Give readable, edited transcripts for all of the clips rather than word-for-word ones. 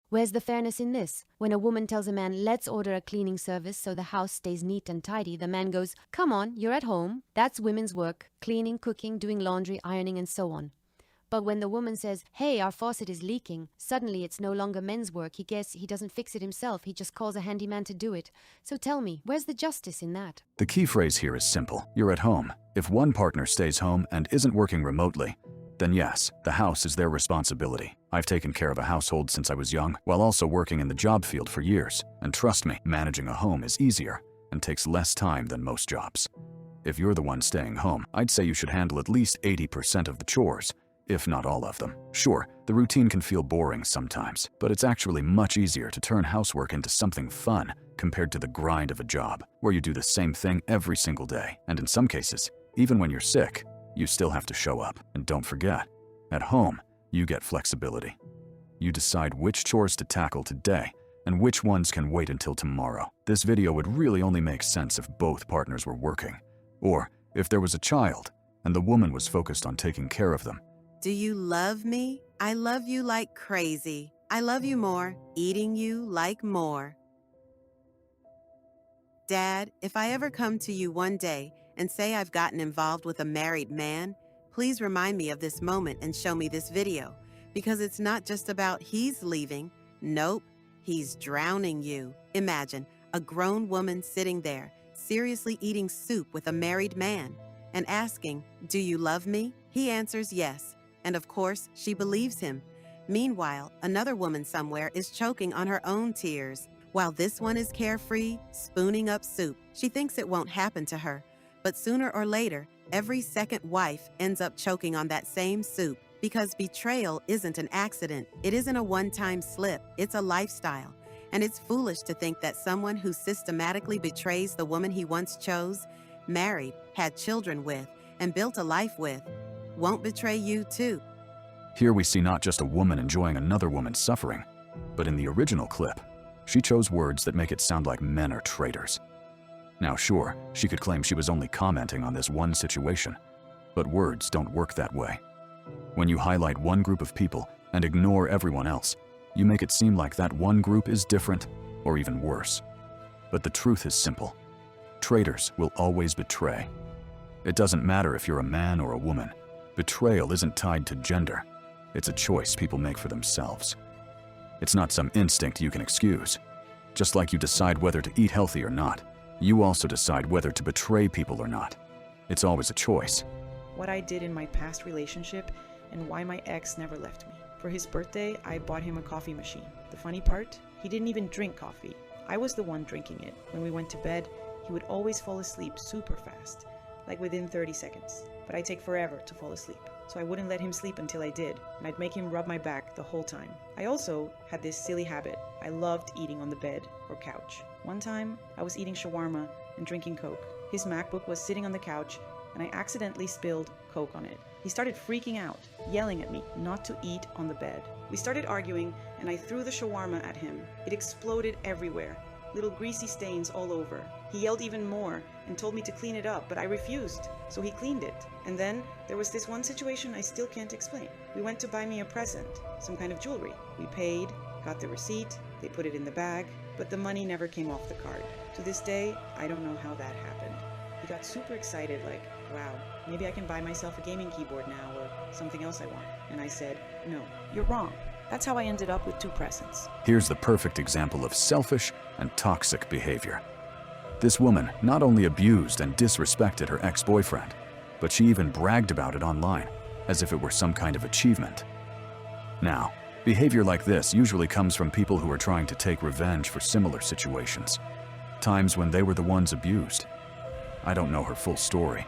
Where's the fairness in this? When a woman tells a man, let's order a cleaning service so the house stays neat and tidy, the man goes, come on, you're at home. That's women's work. Cleaning, cooking, doing laundry, ironing, and so on. But when the woman says, hey, our faucet is leaking, suddenly it's no longer men's work. He guess he doesn't fix it himself. He just calls a handyman to do it. So tell me, where's the justice in that? The key phrase here is simple. You're at home. If one partner stays home and isn't working remotely, then yes, the house is their responsibility. I've taken care of a household since I was young, while also working in the job field for years. And trust me, managing a home is easier and takes less time than most jobs. If you're the one staying home, I'd say you should handle at least 80% of the chores, if not all of them. Sure, the routine can feel boring sometimes, but it's actually much easier to turn housework into something fun compared to the grind of a job, where you do the same thing every single day. And in some cases, even when you're sick, you still have to show up. And don't forget, at home, you get flexibility. You decide which chores to tackle today and which ones can wait until tomorrow. This video would really only make sense if both partners were working, or if there was a child and the woman was focused on taking care of them. Do you love me? I love you like crazy. I love you more, eating you like more. Dad, if I ever come to you one day and say I've gotten involved with a married man, please remind me of this moment and show me this video, because it's not just about he's leaving. Nope, he's drowning you. Imagine a grown woman sitting there, seriously eating soup with a married man and asking, do you love me? He answers yes. And of course, she believes him. Meanwhile, another woman somewhere is choking on her own tears, while this one is carefree, spooning up soup. She thinks it won't happen to her, but sooner or later, every second wife ends up choking on that same soup, because betrayal isn't an accident. It isn't a one-time slip. It's a lifestyle. And it's foolish to think that someone who systematically betrays the woman he once chose, married, had children with, and built a life with, won't betray you too. Here we see not just a woman enjoying another woman's suffering, but in the original clip, she chose words that make it sound like men are traitors. Now sure, she could claim she was only commenting on this one situation, but words don't work that way. When you highlight one group of people and ignore everyone else, you make it seem like that one group is different or even worse. But the truth is simple. Traitors will always betray. It doesn't matter if you're a man or a woman. Betrayal isn't tied to gender. It's a choice people make for themselves. It's not some instinct you can excuse. Just like you decide whether to eat healthy or not, you also decide whether to betray people or not. It's always a choice. What I did in my past relationship and why my ex never left me. For his birthday, I bought him a coffee machine. The funny part, he didn't even drink coffee. I was the one drinking it. When we went to bed, he would always fall asleep super fast, like within 30 seconds. But I'd take forever to fall asleep, so I wouldn't let him sleep until I did, and I'd make him rub my back the whole time. I also had this silly habit. I loved eating on the bed or couch. One time, I was eating shawarma and drinking Coke. His MacBook was sitting on the couch, and I accidentally spilled Coke on it. He started freaking out, yelling at me not to eat on the bed. We started arguing, and I threw the shawarma at him. It exploded everywhere, little greasy stains all over. He yelled even more and told me to clean it up, but I refused, so he cleaned it. And then there was this one situation I still can't explain. We went to buy me a present, some kind of jewelry. We paid, got the receipt, they put it in the bag, but the money never came off the card. To this day, I don't know how that happened. He got super excited, like, wow, maybe I can buy myself a gaming keyboard now or something else I want. And I said, no, you're wrong. That's how I ended up with 2 presents. Here's the perfect example of selfish and toxic behavior. This woman not only abused and disrespected her ex-boyfriend, but she even bragged about it online, as if it were some kind of achievement. Now, behavior like this usually comes from people who are trying to take revenge for similar situations, times when they were the ones abused. I don't know her full story,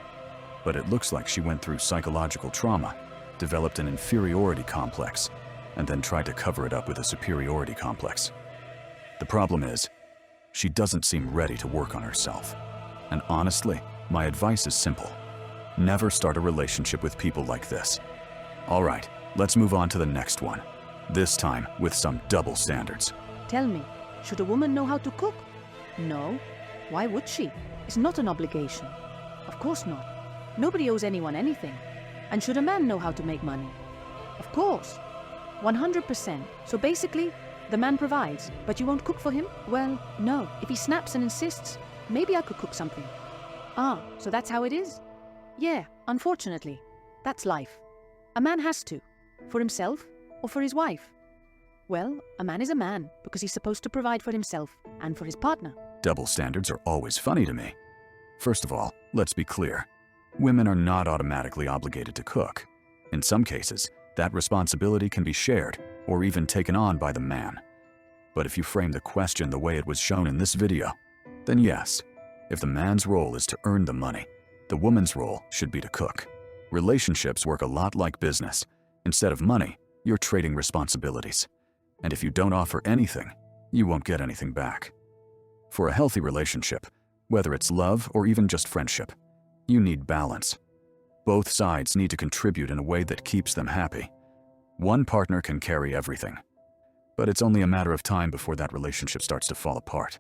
but it looks like she went through psychological trauma, developed an inferiority complex, and then tried to cover it up with a superiority complex. The problem is, she doesn't seem ready to work on herself. And honestly, my advice is simple. Never start a relationship with people like this. All right, let's move on to the next one. This time with some double standards. Tell me, should a woman know how to cook? No. Why would she? It's not an obligation. Of course not. Nobody owes anyone anything. And should a man know how to make money? Of course. 100%. So basically, The man provides, but you won't cook for him? Well, no. If he snaps and insists, maybe I could cook something. Ah, so that's how it is? Yeah, unfortunately. That's life. A man has to. For himself or for his wife. Well, a man is a man because he's supposed to provide for himself and for his partner. Double standards are always funny to me. First of all, let's be clear. Women are not automatically obligated to cook. In some cases, that responsibility can be shared or even taken on by the man. But if you frame the question the way it was shown in this video, then yes, if the man's role is to earn the money, the woman's role should be to cook. Relationships work a lot like business. Instead of money, you're trading responsibilities. And if you don't offer anything, you won't get anything back. For a healthy relationship, whether it's love or even just friendship, you need balance. Both sides need to contribute in a way that keeps them happy. One partner can carry everything, but it's only a matter of time before that relationship starts to fall apart.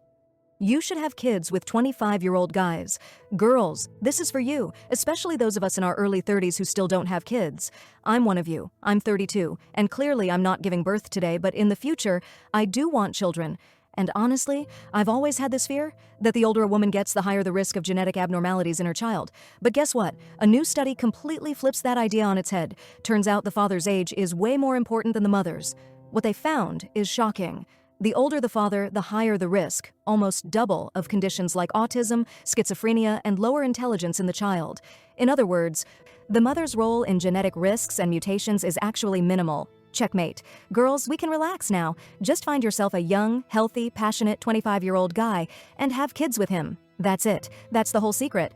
You should have kids with 25-year-old guys. Girls, this is for you, especially those of us in our early 30s who still don't have kids. I'm one of you. I'm 32, and clearly I'm not giving birth today, but in the future, I do want children. And honestly, I've always had this fear that the older a woman gets, the higher the risk of genetic abnormalities in her child. But guess what? A new study completely flips that idea on its head. Turns out the father's age is way more important than the mother's. What they found is shocking. The older the father, the higher the risk, almost double, of conditions like autism, schizophrenia, and lower intelligence in the child. In other words, the mother's role in genetic risks and mutations is actually minimal. Checkmate. Girls, we can relax now. Just find yourself a young, healthy, passionate 25-year-old guy and have kids with him. That's it. That's the whole secret.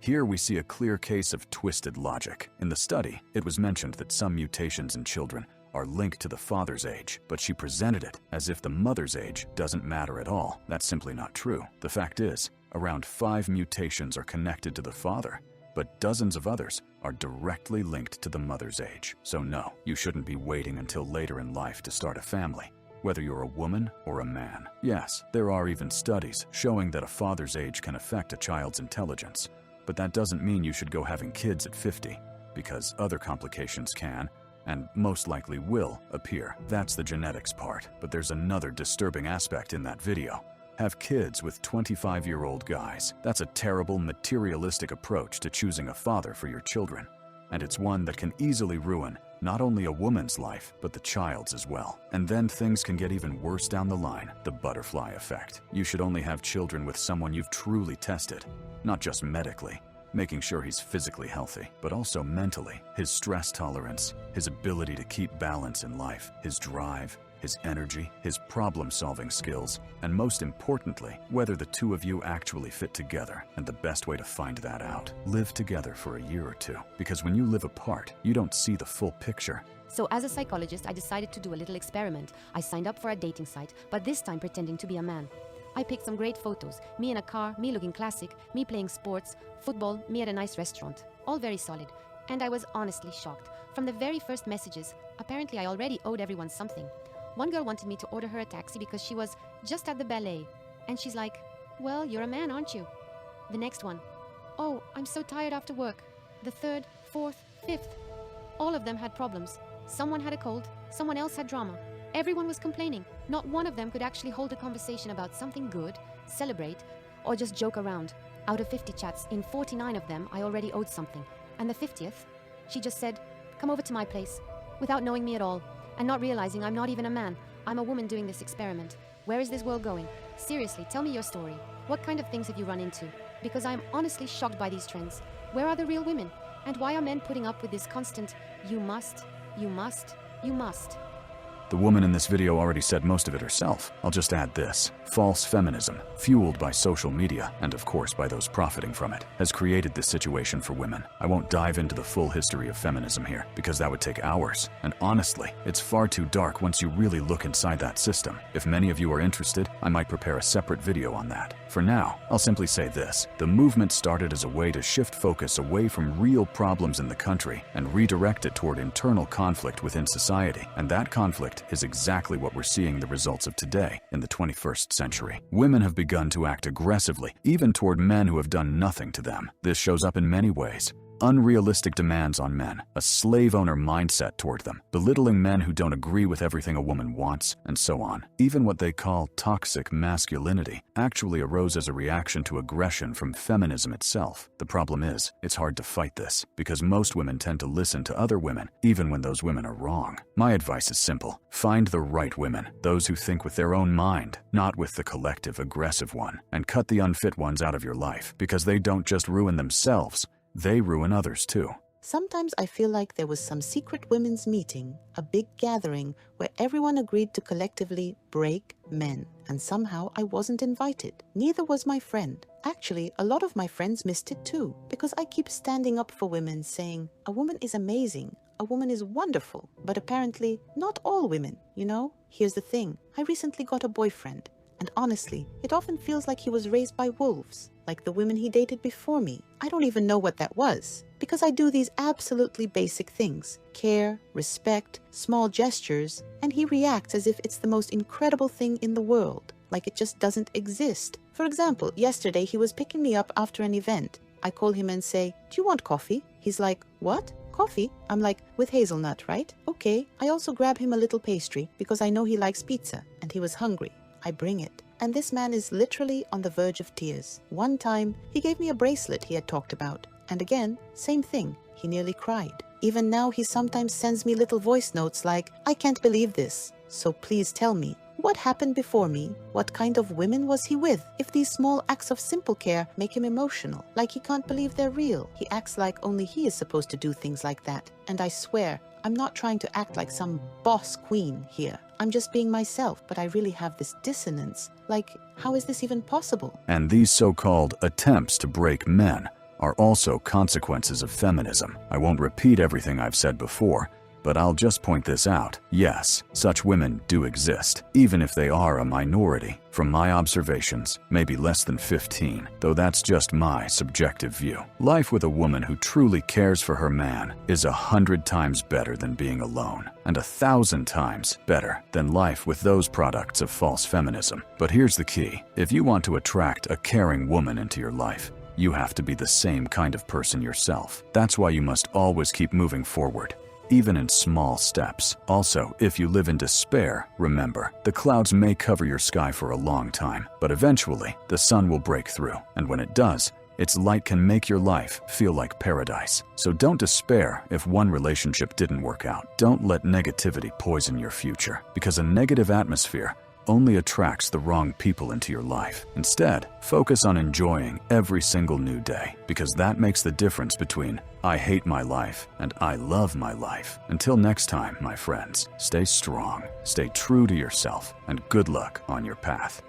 Here we see a clear case of twisted logic. In the study, it was mentioned that some mutations in children are linked to the father's age, but she presented it as if the mother's age doesn't matter at all. That's simply not true. The fact is, around 5 mutations are connected to the father, but dozens of others are directly linked to the mother's age. So no, you shouldn't be waiting until later in life to start a family, whether you're a woman or a man. Yes, there are even studies showing that a father's age can affect a child's intelligence, but that doesn't mean you should go having kids at 50, because other complications can, and most likely will, appear. That's the genetics part, but there's another disturbing aspect in that video. Have kids with 25-year-old guys. That's a terrible, materialistic approach to choosing a father for your children. And it's one that can easily ruin not only a woman's life, but the child's as well. And then things can get even worse down the line, the butterfly effect. You should only have children with someone you've truly tested, not just medically, making sure he's physically healthy, but also mentally. His stress tolerance, his ability to keep balance in life, his drive, his energy, his problem-solving skills, and most importantly, whether the two of you actually fit together. And the best way to find that out, live together for a year or two. Because when you live apart, you don't see the full picture. So as a psychologist, I decided to do a little experiment. I signed up for a dating site, but this time pretending to be a man. I picked some great photos. Me in a car, me looking classic, me playing sports, football, me at a nice restaurant. All very solid. And I was honestly shocked. From the very first messages, apparently I already owed everyone something. One girl wanted me to order her a taxi because she was just at the ballet. And she's like, "Well, you're a man, aren't you?" The next one, "Oh, I'm so tired after work." The third, fourth, fifth. All of them had problems. Someone had a cold, someone else had drama. Everyone was complaining. Not one of them could actually hold a conversation about something good, celebrate, or just joke around. Out of 50 chats, in 49 of them, I already owed something. And the 50th, she just said, "Come over to my place," without knowing me at all, and not realizing I'm not even a man. I'm a woman doing this experiment. Where is this world going? Seriously, tell me your story. What kind of things have you run into? Because I'm honestly shocked by these trends. Where are the real women? And why are men putting up with this constant, "You must, you must, you must"? The woman in this video already said most of it herself. I'll just add this. False feminism, fueled by social media, and of course by those profiting from it, has created this situation for women. I won't dive into the full history of feminism here, because that would take hours. And honestly, it's far too dark once you really look inside that system. If many of you are interested, I might prepare a separate video on that. For now, I'll simply say this. The movement started as a way to shift focus away from real problems in the country and redirect it toward internal conflict within society. And that conflict is exactly what we're seeing the results of today in the 21st century. Women have begun to act aggressively, even toward men who have done nothing to them. This shows up in many ways. unrealistic demands on men, a slave owner mindset toward them, belittling men who don't agree with everything a woman wants, and so on. Even what they call toxic masculinity actually arose as a reaction to aggression from feminism itself. The problem is, it's hard to fight this, because most women tend to listen to other women, even when those women are wrong. My advice is simple. Find the right women, those who think with their own mind, not with the collective aggressive one, and cut the unfit ones out of your life, because they don't just ruin themselves, they ruin others too. Sometimes I feel like there was some secret women's meeting, a big gathering where everyone agreed to collectively break men, and somehow I wasn't invited. Neither was my friend. Actually, a lot of my friends missed it too, because I keep standing up for women, saying, a woman is amazing, a woman is wonderful, but apparently not all women, you know? Here's the thing, I recently got a boyfriend, and honestly, it often feels like he was raised by wolves, like the women he dated before me. I don't even know what that was, because I do these absolutely basic things: care, respect, small gestures, and he reacts as if it's the most incredible thing in the world, like it just doesn't exist. For example, yesterday he was picking me up after an event. I call him and say, "Do you want coffee?" He's like, "What? Coffee?" I'm like, "With hazelnut, right?" Okay. I also grab him a little pastry because I know he likes pizza and he was hungry. I bring it. And this man is literally on the verge of tears. One time, he gave me a bracelet he had talked about. And again, same thing. He nearly cried. Even now, he sometimes sends me little voice notes like, "I can't believe this. So please tell me, what happened before me? What kind of women was he with? If these small acts of simple care make him emotional, like he can't believe they're real, he acts like only he is supposed to do things like that. And I swear, I'm not trying to act like some boss queen here. I'm just being myself, but I really have this dissonance. Like, how is this even possible?" And these so-called attempts to break men are also consequences of feminism. I won't repeat everything I've said before, but I'll just point this out. Yes, such women do exist, even if they are a minority. From my observations, maybe less than 15, though that's just my subjective view. Life with a woman who truly cares for her man is 100 times better than being alone, and 1,000 times better than life with those products of false feminism. But here's the key. If you want to attract a caring woman into your life, you have to be the same kind of person yourself. That's why you must always keep moving forward, even in small steps. Also, if you live in despair, remember, the clouds may cover your sky for a long time, but eventually, the sun will break through. And when it does, its light can make your life feel like paradise. So don't despair if one relationship didn't work out. Don't let negativity poison your future, because a negative atmosphere only attracts the wrong people into your life. Instead, focus on enjoying every single new day, because that makes the difference between "I hate my life" and "I love my life." Until next time, my friends, stay strong, stay true to yourself, and good luck on your path.